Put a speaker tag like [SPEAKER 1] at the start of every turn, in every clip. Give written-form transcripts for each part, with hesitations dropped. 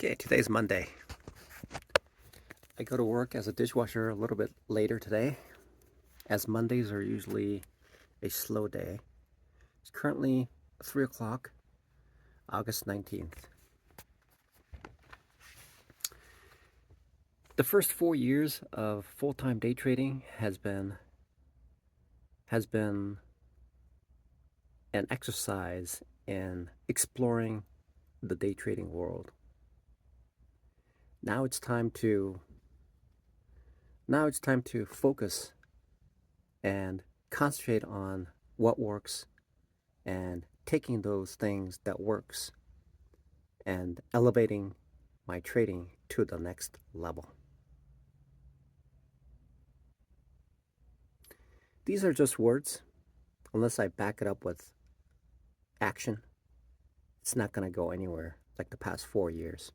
[SPEAKER 1] Okay, today's Monday. I go to work as a dishwasher a little bit later today, as Mondays are usually a slow day. It's currently 3 o'clock, August 19th. The first 4 years of full-time day trading has been an exercise in exploring the day trading world. Now it's time to focus and concentrate on what works and taking those things that works and elevating my trading to the next level. These are just words. Unless I back it up with action, it's not going to go anywhere like the past 4 years.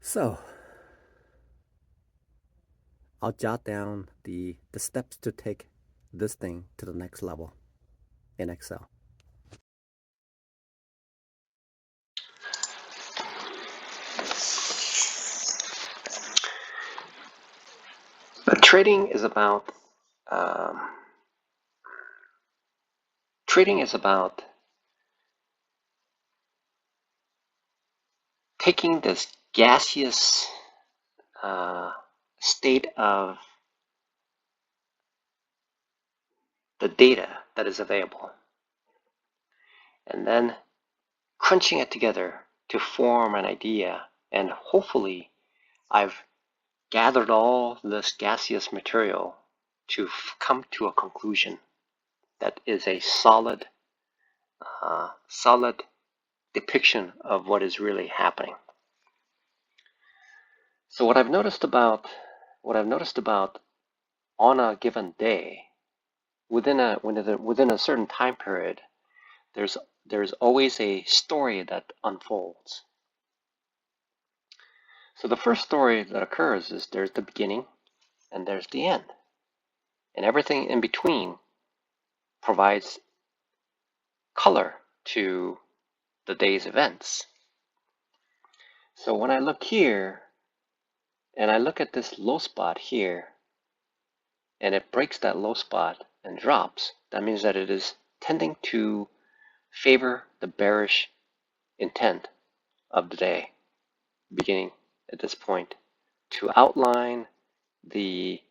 [SPEAKER 1] So I'll jot down the steps to take this thing to the next level in Excel. But trading is about taking this gaseous state of the data that is available and then crunching it together to form an idea, and hopefully I've gathered all this gaseous material to come to a conclusion that is a solid depiction of what is really happening. So what I've noticed about on a given day, within a certain time period, there's always a story that unfolds. So the first story that occurs is there's the beginning and there's the end. And everything in between provides color to the day's events. So when I look here and I look at this low spot here and it breaks that low spot and drops, that means that it is tending to favor the bearish intent of the day, beginning at this point, to outline the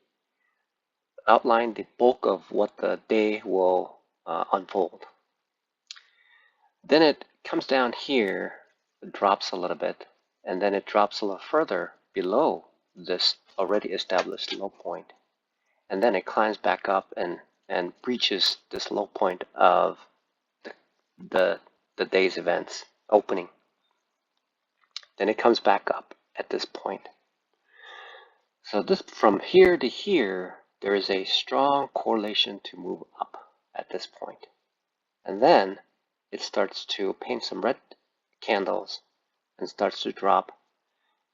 [SPEAKER 1] bulk of what the day will unfold. Then it comes down here, it drops a little bit, and then it drops a little further below this already established low point. And then it climbs back up and breaches this low point of the day's events opening. Then it comes back up at this point. So this, from here to here, there is a strong correlation to move up at this point. And then it starts to paint some red candles and starts to drop.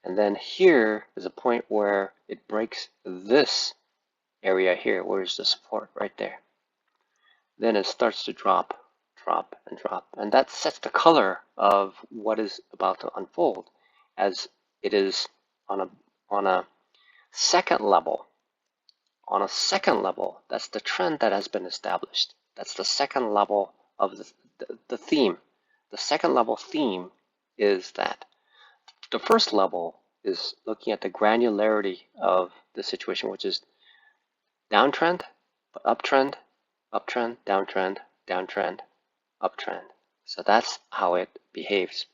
[SPEAKER 1] And then here is a point where it breaks this area here, where is the support right there. Then it starts to drop, and drop. And that sets the color of what is about to unfold, as it is on a second level. On a second level, that's the trend that has been established. That's the second level of the theme. The second level theme is that. The first level is looking at the granularity of the situation, which is downtrend, uptrend, uptrend, downtrend, downtrend, uptrend. So that's how it behaves.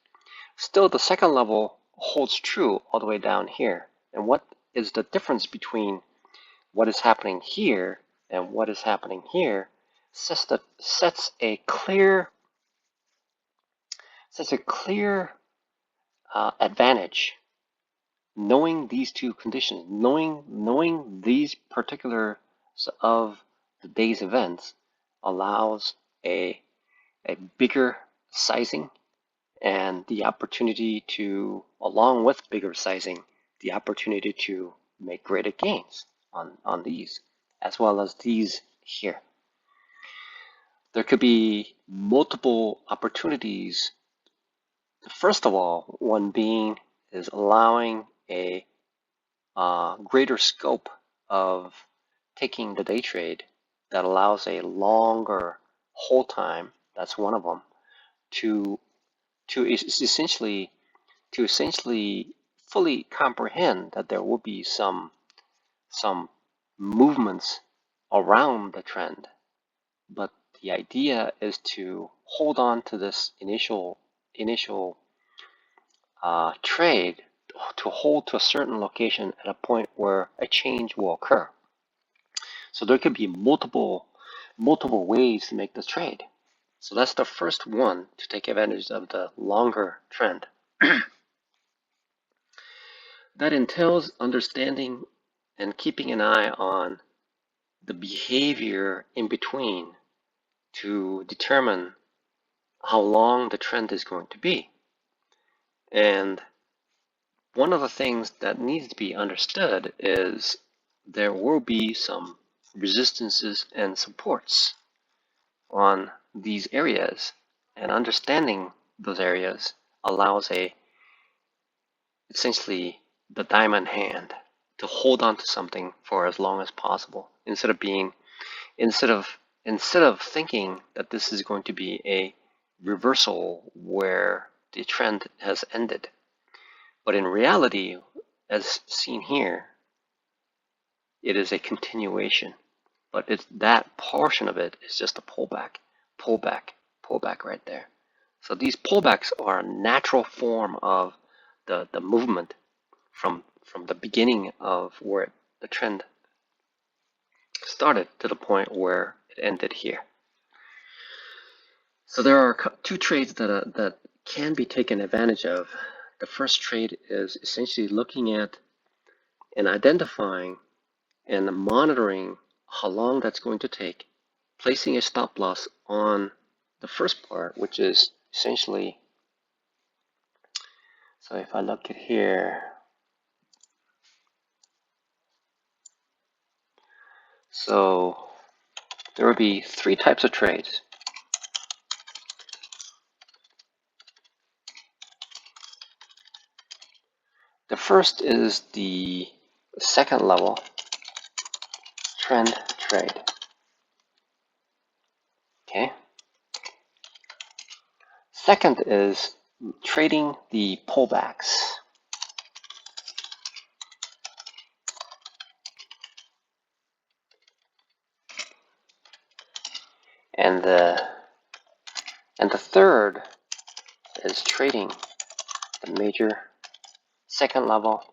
[SPEAKER 1] Still, the second level holds true all the way down here. And what is the difference between what is happening here and what is happening here sets a clear advantage. Knowing these two conditions, knowing these particulars of the day's events, allows a bigger sizing and the opportunity to, along with bigger sizing, the opportunity to make greater gains on these, as well as these here. There could be multiple opportunities First of all, one being is allowing a greater scope of taking the day trade that allows a longer hold time. That's one of them. To essentially fully comprehend that there will be some movements around the trend, but the idea is to hold on to this initial trade, to hold to a certain location at a point where a change will occur. So there could be multiple ways to make this trade. So that's the first one, to take advantage of the longer trend. That entails understanding and keeping an eye on the behavior in between to determine how long the trend is going to be. And one of the things that needs to be understood is there will be some resistances and supports on these areas, and understanding those areas allows essentially the diamond hand to hold on to something for as long as possible, instead of thinking that this is going to be a reversal where the trend has ended. But in reality, as seen here, it is a continuation. But that portion of it is just a pullback, pullback right there. So these pullbacks are a natural form of the movement from the beginning of where the trend started to the point where it ended here. So there are two trades that can be taken advantage of. The first trade is essentially looking at and identifying and monitoring how long that's going to take, placing a stop loss on the first part, which is essentially, so if I look at here, so there will be three types of trades. The first is the second level trend trade. Okay. Second is trading the pullbacks. And the third is trading the major second level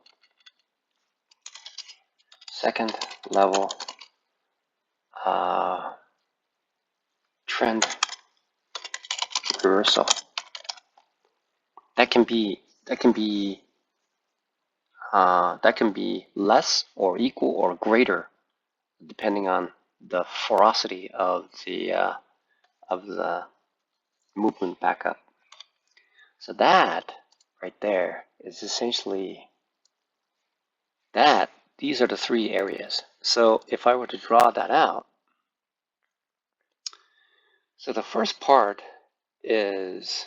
[SPEAKER 1] trend reversal. That can be less or equal or greater, depending on the ferocity of the movement back up. So that right there is essentially that. These are the three areas. So if I were to draw that out, so the first part is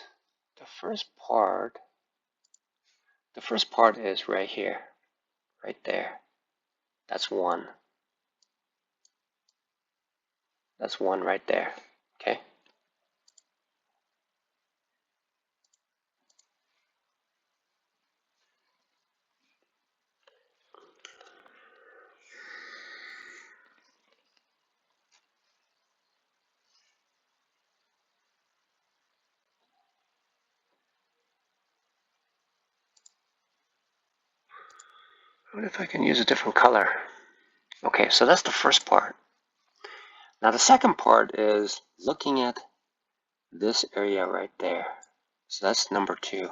[SPEAKER 1] right here, right there. That's one. That's one right there. Okay. What if I can use a different color? Okay, so that's the first part. Now the second part is looking at this area right there. So that's number two.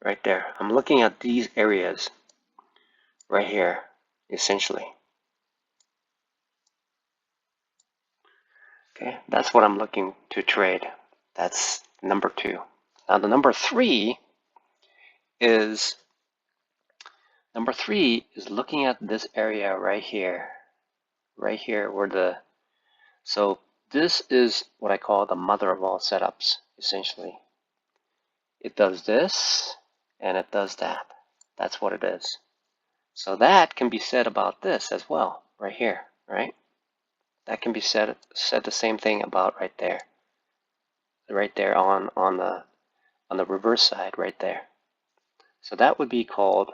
[SPEAKER 1] Right there. I'm looking at these areas right here, essentially. Okay, that's what I'm looking to trade. That's number two. Now the number three is looking at this area right here, right here where so this is what I call the mother of all setups, essentially. It does this and it does that. That's what it is. So that can be said about this as well, right here, right? That can be said the same thing about right there on the reverse side right there. So that would be called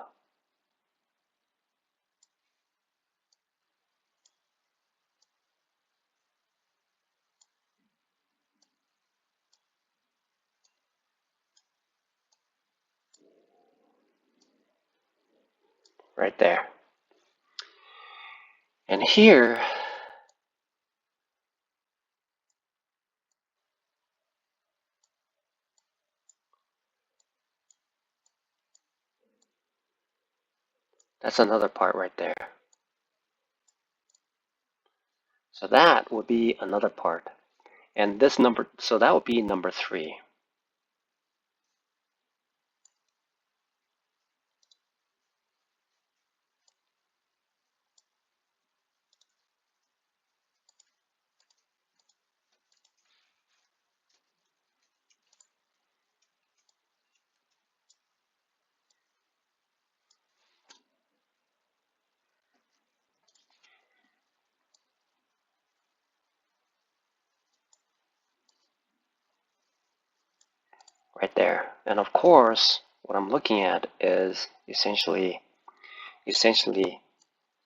[SPEAKER 1] right there. And here, that's another part right there. So that would be another part. And this number, so that would be number 3. Right there. And of course, what I'm looking at is essentially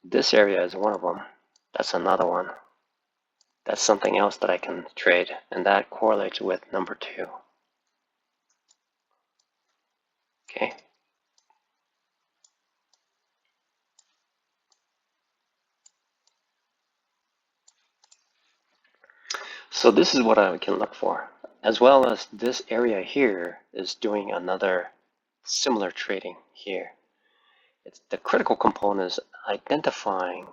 [SPEAKER 1] this area is one of them. That's another one. That's something else that I can trade, and that correlates with number 2. Okay. So this is what I can look for, as well as this area here is doing another similar trading here. It's the critical component is identifying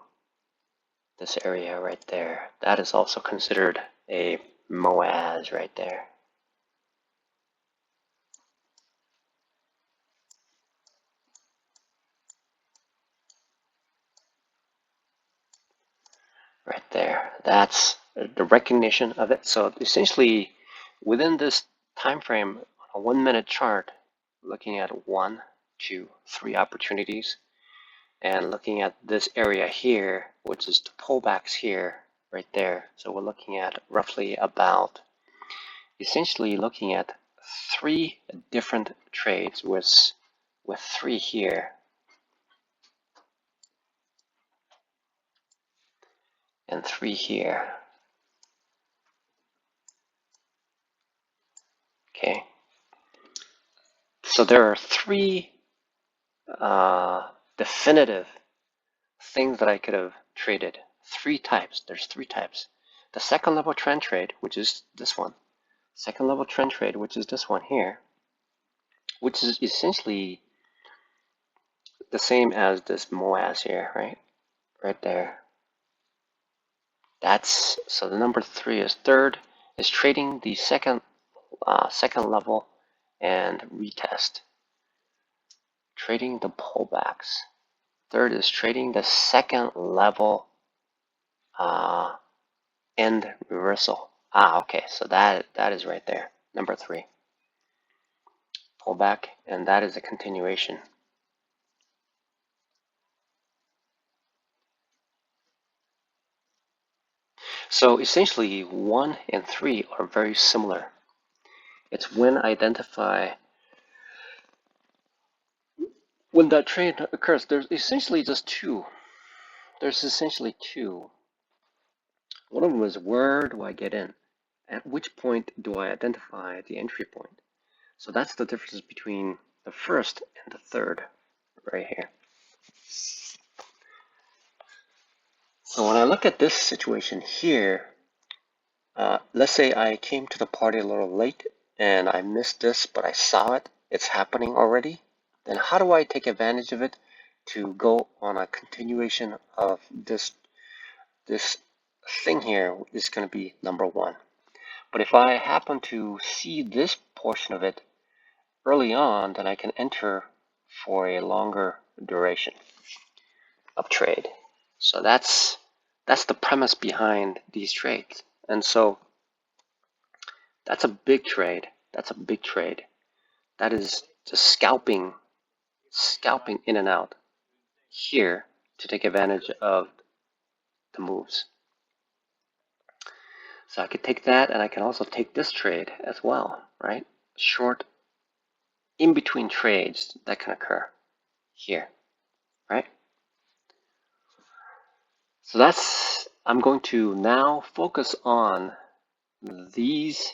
[SPEAKER 1] this area right there. That is also considered a MOAS right there. Right there. That's the recognition of it. So essentially, within this time frame, a 1-minute chart, looking at 1, 2, 3 opportunities, and looking at this area here, which is the pullbacks here, right there. So we're looking at roughly about, essentially looking at 3 different trades with 3 here and 3 here. Okay. So there are 3 definitive things that I could have traded. 3 types. There's 3 types. The second level trend trade, which is this one. Second level trend trade, which is this one here, which is essentially the same as this MOAS here, right? Right there. That's, so the number 3 is third, is trading the second level and retest. Trading the pullbacks. Third is trading the second level end reversal. Okay, so that is right there, number 3. Pullback, and that is a continuation. So essentially, 1 and 3 are very similar. It's when that trade occurs, there's essentially just 2. There's essentially 2. One of them is, where do I get in? At which point do I identify the entry point? So that's the difference between the first and the third right here. So when I look at this situation here, let's say I came to the party a little late and I missed this, but I saw it, it's happening already. Then how do I take advantage of it to go on a continuation of this thing here is going to be number 1. But if I happen to see this portion of it early on, then I can enter for a longer duration of trade. So that's That's the premise behind these trades. And so that's a big trade. That's a big trade. That is just scalping in and out here to take advantage of the moves. So I could take that, and I can also take this trade as well, right? Short in between trades that can occur here, right? So I'm going to now focus on these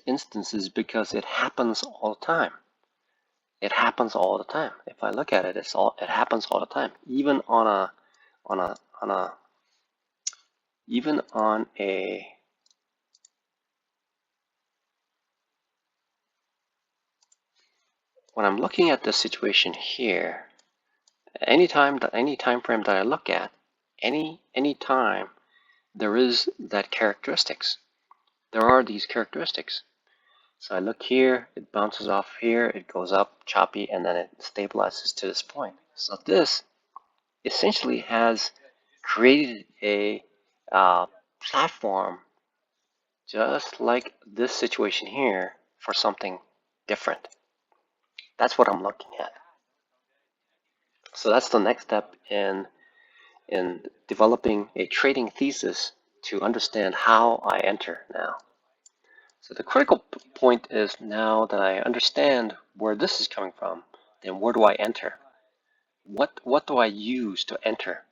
[SPEAKER 1] instances because it happens all the time. It happens all the time. If I look at it, it happens all the time. Even on a when I'm looking at this situation here, any time frame that I look at, any time there is that characteristics. There are these characteristics. So I look here, it bounces off here, it goes up, choppy, and then it stabilizes to this point. So this essentially has created a platform just like this situation here for something different. That's what I'm looking at. So that's the next step in developing a trading thesis to understand how I enter now. So the critical point is now that I understand where this is coming from, then where do I enter? What do I use to enter?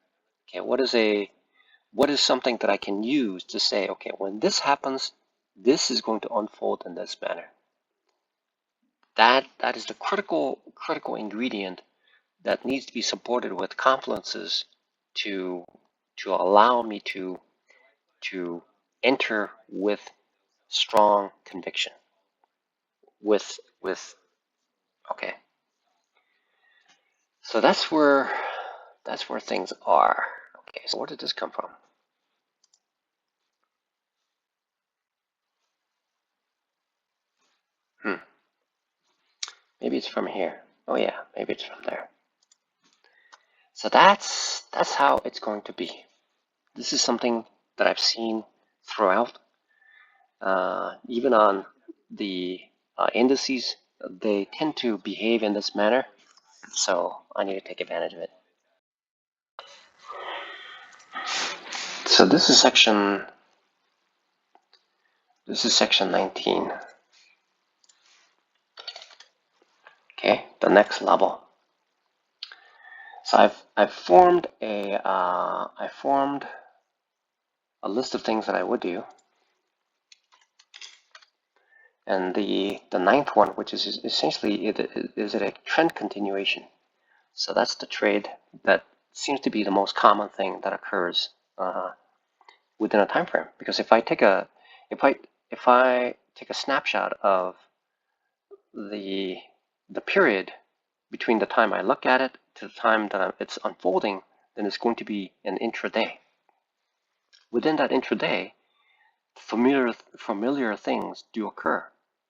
[SPEAKER 1] Okay, what is something that I can use to say, okay, when this happens, this is going to unfold in this manner. That is the critical ingredient that needs to be supported with confluences to allow me to enter with strong conviction. With okay. So that's where things are. Okay, so where did this come from? Maybe it's from here. Oh yeah, maybe it's from there. So that's how it's going to be. This is something that I've seen throughout. Even on the indices, they tend to behave in this manner. So I need to take advantage of it. So this is section 19. Okay, the next level. So I've formed a list of things that I would do, and the ninth one, which is essentially is it a trend continuation. So that's the trade that seems to be the most common thing that occurs within a time frame. Because if I take a snapshot of the period between the time I look at it to the time that it's unfolding, then it's going to be an intraday. Within that intraday, familiar things do occur,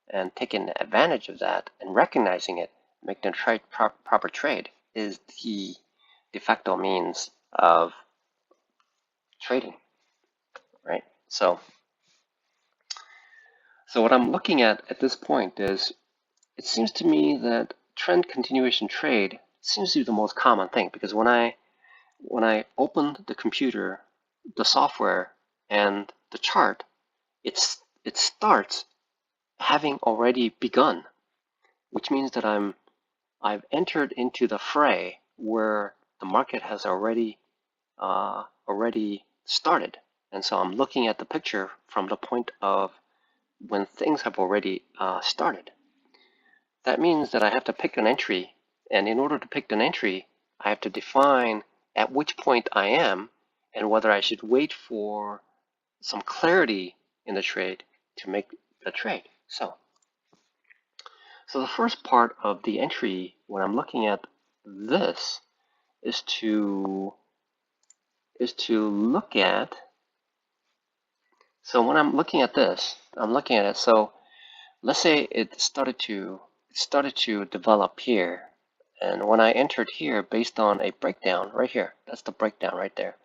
[SPEAKER 1] and taking advantage of that and recognizing it, making the proper trade is the de facto means of trading, right? So what I'm looking at this point is, it seems to me that trend continuation trade seems to be the most common thing, because when I open the computer, the software, and the chart, it starts having already begun, which means that I've entered into the fray where the market has already started. And so I'm looking at the picture from the point of when things have already started. That means that I have to pick an entry, and in order to pick an entry, I have to define at which point I am and whether I should wait for some clarity in the trade to make the trade. So the first part of the entry when I'm looking at this is to look at. So when I'm looking at this, I'm looking at it. So let's say it started to develop here, and when I entered here based on a breakdown right here, that's the breakdown right there.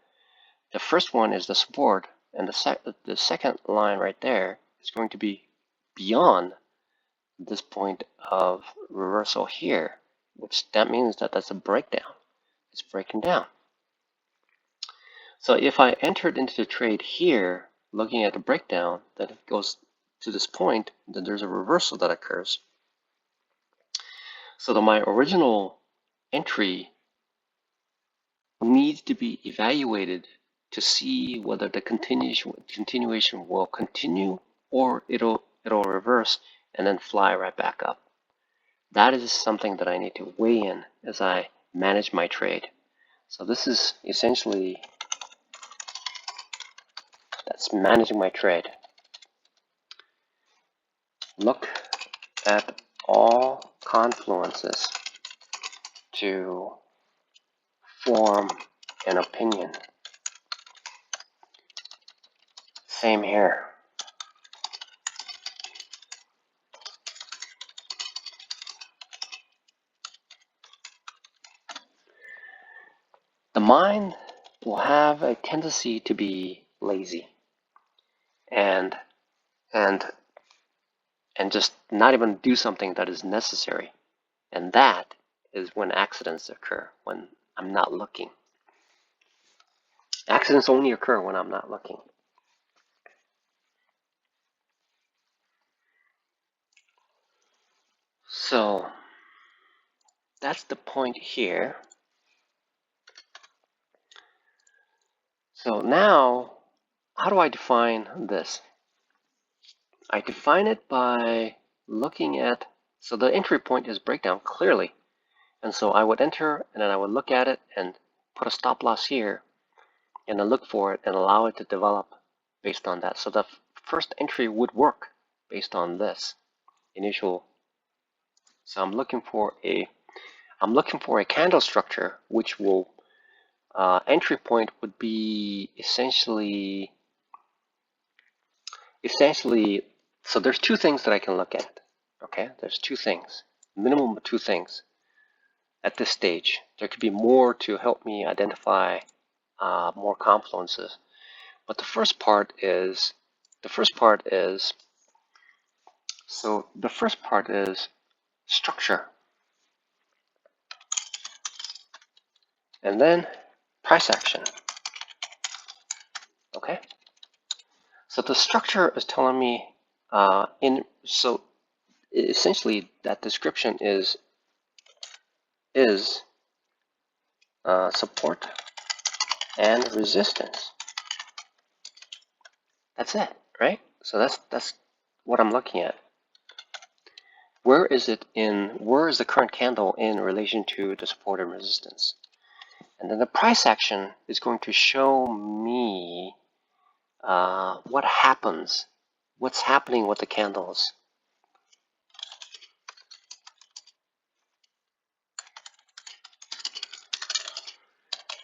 [SPEAKER 1] the first one is the support, and the second line right there is going to be beyond this point of reversal here, which that means that that's a breakdown. It's breaking down. So if I entered into the trade here, looking at the breakdown, that it goes to this point, then there's a reversal that occurs. So that my original entry needs to be evaluated to see whether the continuation will continue or it'll reverse and then fly right back up. That is something that I need to weigh in as I manage my trade. So this is essentially, that's managing my trade. Look at all confluences to form an opinion. Same here. The mind will have a tendency to be lazy and just not even do something that is necessary. And that is when accidents occur, when I'm not looking. Accidents only occur when I'm not looking. So that's the point here. So now, how do I define this? I define it by looking at, so the entry point is breakdown clearly. And so I would enter and then I would look at it and put a stop loss here and then look for it and allow it to develop based on that. So the first entry would work based on this initial. So I'm looking for a candle structure which will entry point would be essentially, so there's two things that I can look at. Okay, there's two things, minimum of two things at this stage. There could be more to help me identify more confluences. But the first part is structure, and then price action. Okay, so the structure is telling me so essentially that description is support and resistance. That's it, right? So that's what I'm looking at. Where is the current candle in relation to the support and resistance? And then the price action is going to show me what's happening with the candles.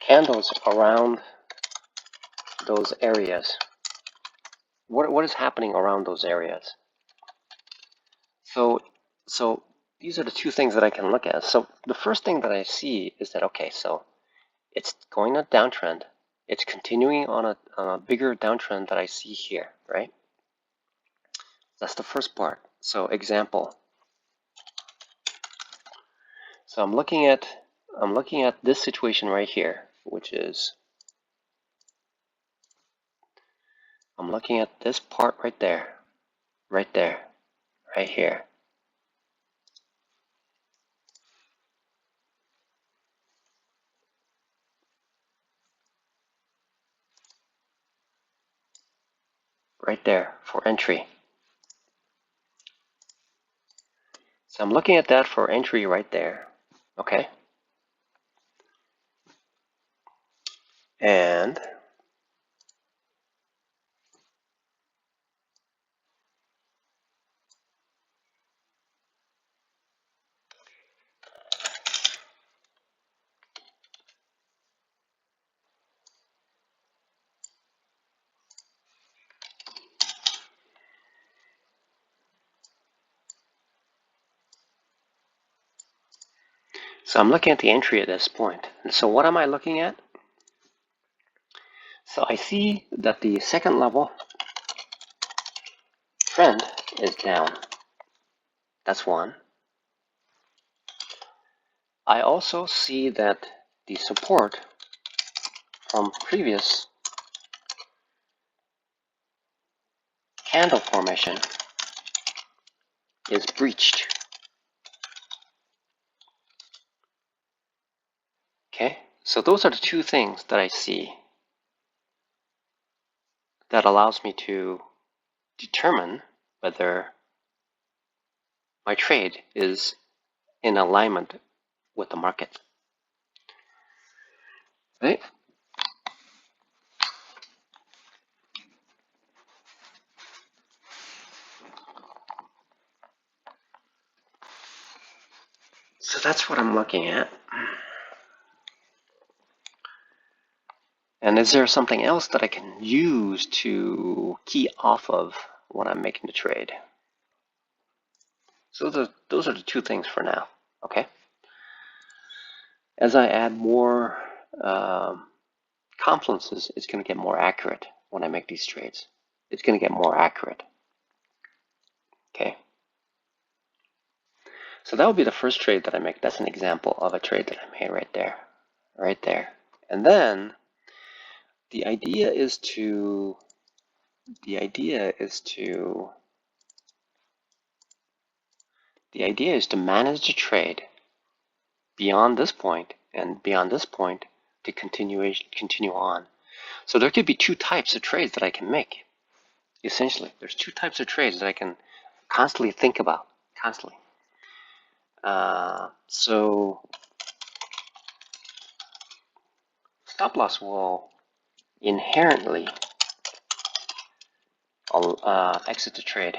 [SPEAKER 1] Candles around those areas. What is happening around those areas? So these are the two things that I can look at. So the first thing that I see is that, okay, so it's going a downtrend. It's continuing on a bigger downtrend that I see here, right? That's the first part. So example. So I'm looking at this situation right here, which is I'm looking at this part right there, right here. Right there for entry. So I'm looking at that for entry right there, okay? And so I'm looking at the entry at this point. And so what am I looking at? So I see that the second level trend is down. That's one. I also see that the support from previous candle formation is breached. Okay, so those are the two things that I see that allows me to determine whether my trade is in alignment with the market. Right? So that's what I'm looking at. And is there something else that I can use to key off of when I'm making the trade? So those are the two things for now. Okay. As I add more confluences, it's going to get more accurate when I make these trades. It's going to get more accurate. Okay. So that would be the first trade that I make. That's an example of a trade that I made right there. Right there. And then the idea is to manage the trade beyond this point and beyond this point to continue on. So there could be two types of trades that I can make. Essentially, there's two types of trades that I can constantly think about, constantly. So stop loss will inherently exit the trade.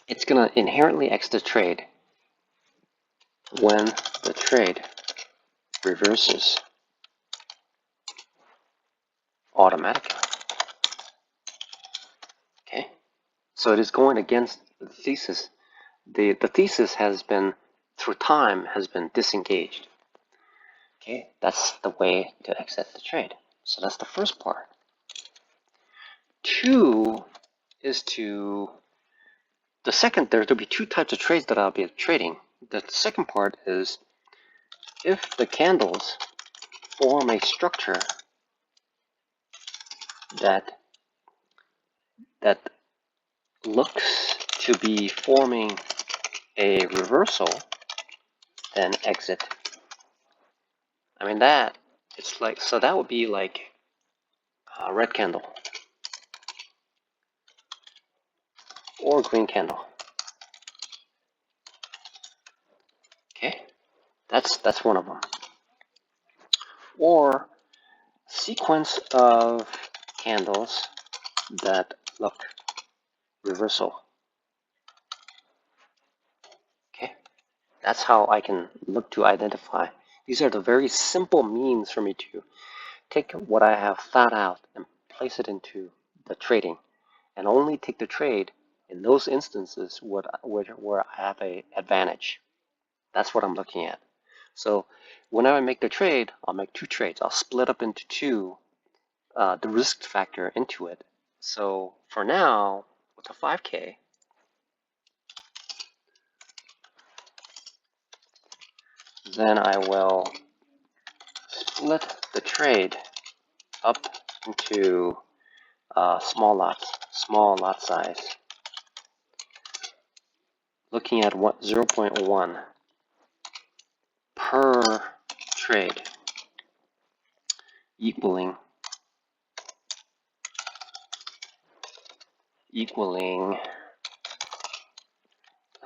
[SPEAKER 1] It's going to inherently exit the trade when the trade reverses automatically. Okay, so it is going against the thesis. The thesis has been, through time, has been disengaged. Okay, that's the way to exit the trade. So that's the first part. Two is to the second. There'll be two types of trades that I'll be trading. The second part is if the candles form a structure that looks to be forming a reversal, then exit. I mean that it's like, so that would be like a red candle or green candle. Okay, that's one of them. Or sequence of candles that look reversal. Okay, that's how I can look to identify. These are the very simple means for me to take what I have thought out and place it into the trading, and only take the trade in those instances where I have an advantage. That's what I'm looking at. So whenever I make the trade, I'll make two trades. I'll split up into two, the risk factor into it. So for now, with the 5K, then I will split the trade up into small lot size, looking at 0.1 per trade, equaling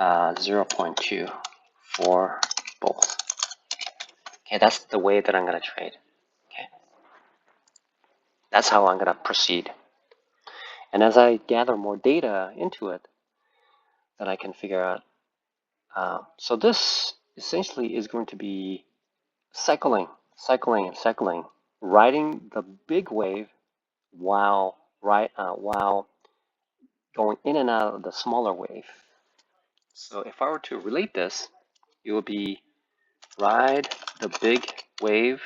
[SPEAKER 1] 0.2 for both. Okay, that's the way that I'm going to trade. Okay, that's how I'm going to proceed. And as I gather more data into it, then I can figure out. So this essentially is going to be cycling, riding the big wave while going in and out of the smaller wave. So if I were to relate this, it would be ride the big wave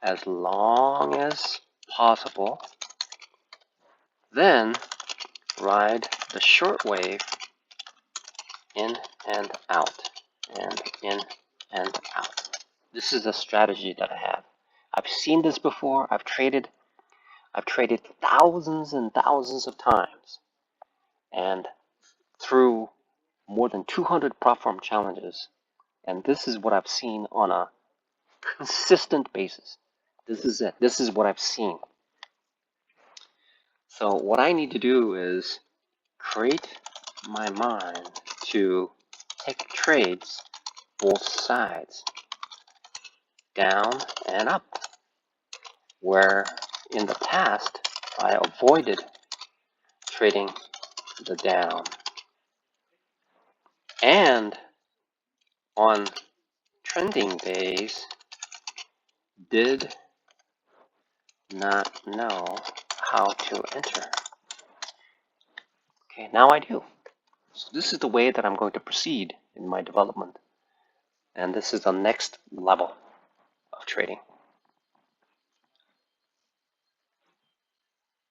[SPEAKER 1] as long as possible, then ride the short wave in and out, and in and out. This is a strategy that I have. I've seen this before. I've traded thousands and thousands of times, and through more than 200 platform challenges, and this is what I've seen on a consistent basis. This is it. This is what I've seen. So what I need to do is create my mind to take trades both sides, down and up, where in the past I avoided trading the down, and on trending days did not know how to enter. Okay, now I do. So this is the way that I'm going to proceed in my development. And this is the next level of trading.